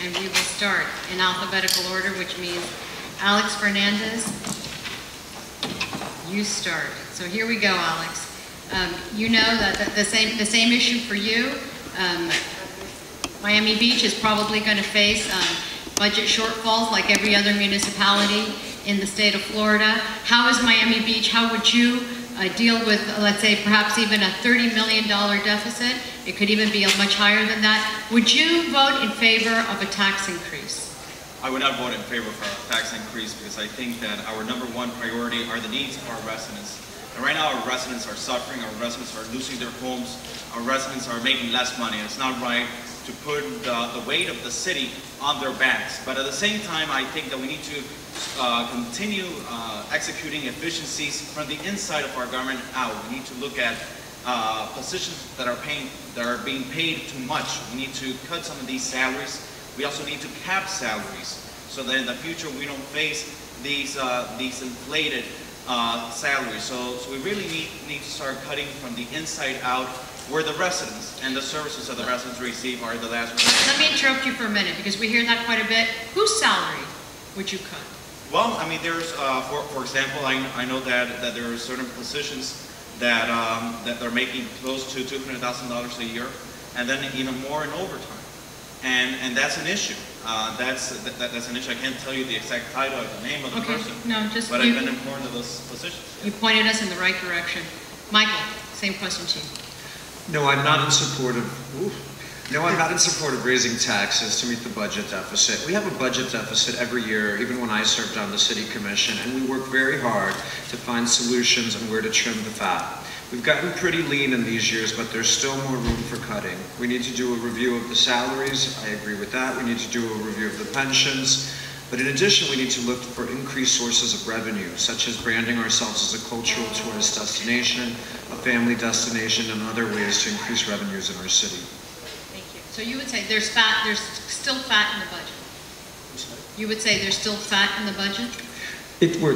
and we will start in alphabetical order, which means Alex Fernandez, you start. So here we go, Alex. You know that the same issue for you. Miami Beach is probably going to face budget shortfalls like every other municipality in the state of Florida. How is Miami Beach, how would you deal with, let's say, perhaps even a $30 million deficit? It could even be much higher than that. Would you vote in favor of a tax increase? I would not vote in favor of a tax increase because I think that our number one priority are the needs of our residents. And right now our residents are suffering, our residents are losing their homes, our residents are making less money. It's not right to put the weight of the city on their backs. But at the same time, I think that we need to continue executing efficiencies from the inside of our government out. We need to look at positions that are being paid too much. We need to cut some of these salaries. We also need to cap salaries so that in the future we don't face these inflated salaries. So we really need to start cutting from the inside out, where the residents and the services that the residents receive are the last resort. Let me interrupt you for a minute because we hear that quite a bit. Whose salary would you cut? Well, I mean, there's, for example, I know that there are certain positions that they're making close to $200,000 a year, and then even more in overtime. And that's an issue. That's an issue. I can't tell you the exact title or the name of the person. No, but I've been informed of those positions. You pointed us in the right direction. Michael, same question to you. No, I'm not in support of. No, I'm not in support of raising taxes to meet the budget deficit. We have a budget deficit every year, even when I served on the city commission, and we work very hard to find solutions on where to trim the fat. We've gotten pretty lean in these years, but there's still more room for cutting. We need to do a review of the salaries. I agree with that. We need to do a review of the pensions. But in addition, we need to look for increased sources of revenue, such as branding ourselves as a cultural tourist destination, a family destination, and other ways to increase revenues in our city. Thank you. So you would say there's still fat in the budget? You would say there's still fat in the budget?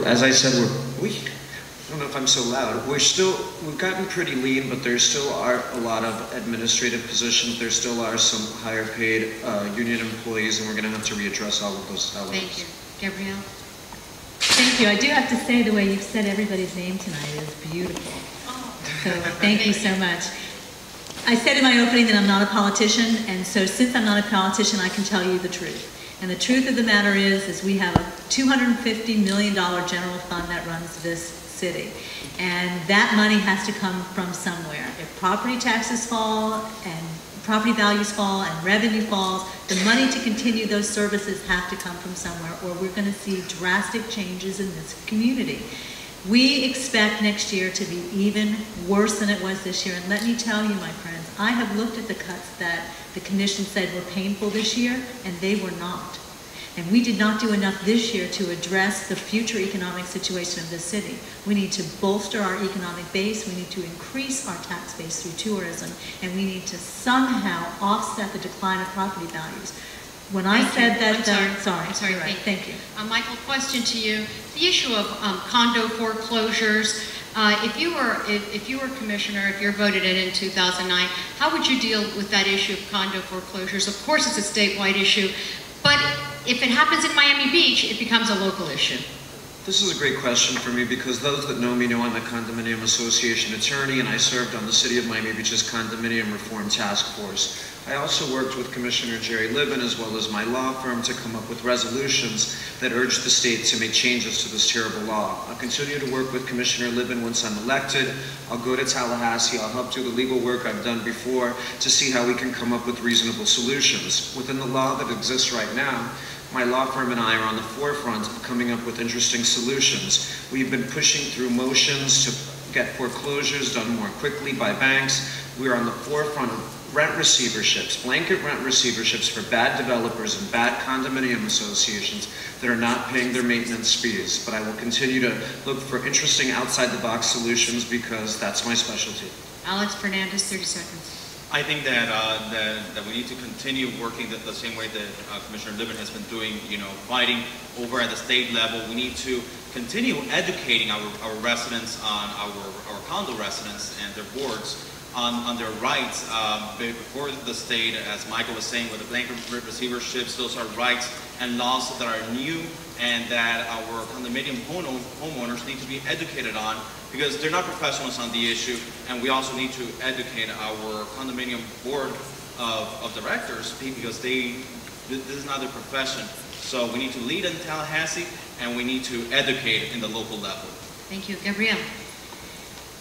As I said, I don't know if I'm so loud. We've gotten pretty lean, but there still are a lot of administrative positions. There still are some higher paid union employees, and we're going to have to readdress all of those elements. Thank you. Gabrielle? Thank you. I do have to say the way you've said everybody's name tonight is beautiful. So thank you so much. I said in my opening that I'm not a politician, and so since I'm not a politician, I can tell you the truth. And the truth of the matter is we have a $250 million general fund that runs this city. And that money has to come from somewhere. If property taxes fall and property values fall and revenue falls, the money to continue those services have to come from somewhere, or we're going to see drastic changes in this community. We expect next year to be even worse than it was this year. And let me tell you, my friends, I have looked at the cuts that the commission said were painful this year, and they were not. And we did not do enough this year to address the future economic situation of the city. We need to bolster our economic base, we need to increase our tax base through tourism, and we need to somehow offset the decline of property values. When I said that, I'm sorry, right, thank you. Michael, question to you. The issue of condo foreclosures, if you were commissioner, if you're voted in 2009, how would you deal with that issue of condo foreclosures? Of course it's a statewide issue, but if it happens in Miami Beach, it becomes a local issue. This is a great question for me because those that know me know I'm a condominium association attorney, and I served on the City of Miami Beach's Condominium Reform Task Force. I also worked with Commissioner Jerry Libin as well as my law firm to come up with resolutions that urge the state to make changes to this terrible law. I'll continue to work with Commissioner Libin once I'm elected. I'll go to Tallahassee. I'll help do the legal work I've done before to see how we can come up with reasonable solutions. Within the law that exists right now, my law firm and I are on the forefront of coming up with interesting solutions. We've been pushing through motions to get foreclosures done more quickly by banks. We're on the forefront of rent receiverships, blanket rent receiverships for bad developers and bad condominium associations that are not paying their maintenance fees. But I will continue to look for interesting outside-the-box solutions because that's my specialty. Alex Fernandez, 30 seconds. I think that we need to continue working the same way that Commissioner Libin has been doing, fighting over at the state level. We need to continue educating our residents on our condo residents and their boards on their rights before the state, as Michael was saying, with the blanket receiverships. Those are rights and laws that are new and that our condominium homeowners need to be educated on, because they're not professionals on the issue, and we also need to educate our condominium board of directors, because this is not their profession. So we need to lead in Tallahassee, and we need to educate in the local level. Thank you. Gabrielle.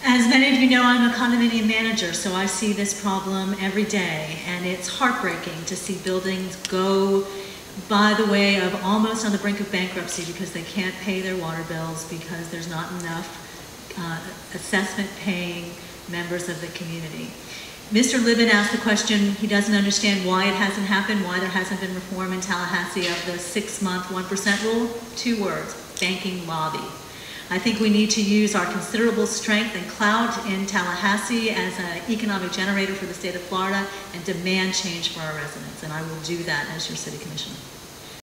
As many of you know, I'm a condominium manager, so I see this problem every day, and it's heartbreaking to see buildings go by the way of almost on the brink of bankruptcy because they can't pay their water bills, because there's not enough assessment paying members of the community. Mr. Libin asked the question, he doesn't understand why it hasn't happened, why there hasn't been reform in Tallahassee of the 6-month 1% rule. 2 words, banking lobby. I think we need to use our considerable strength and clout in Tallahassee as an economic generator for the state of Florida and demand change for our residents, and I will do that as your city commissioner.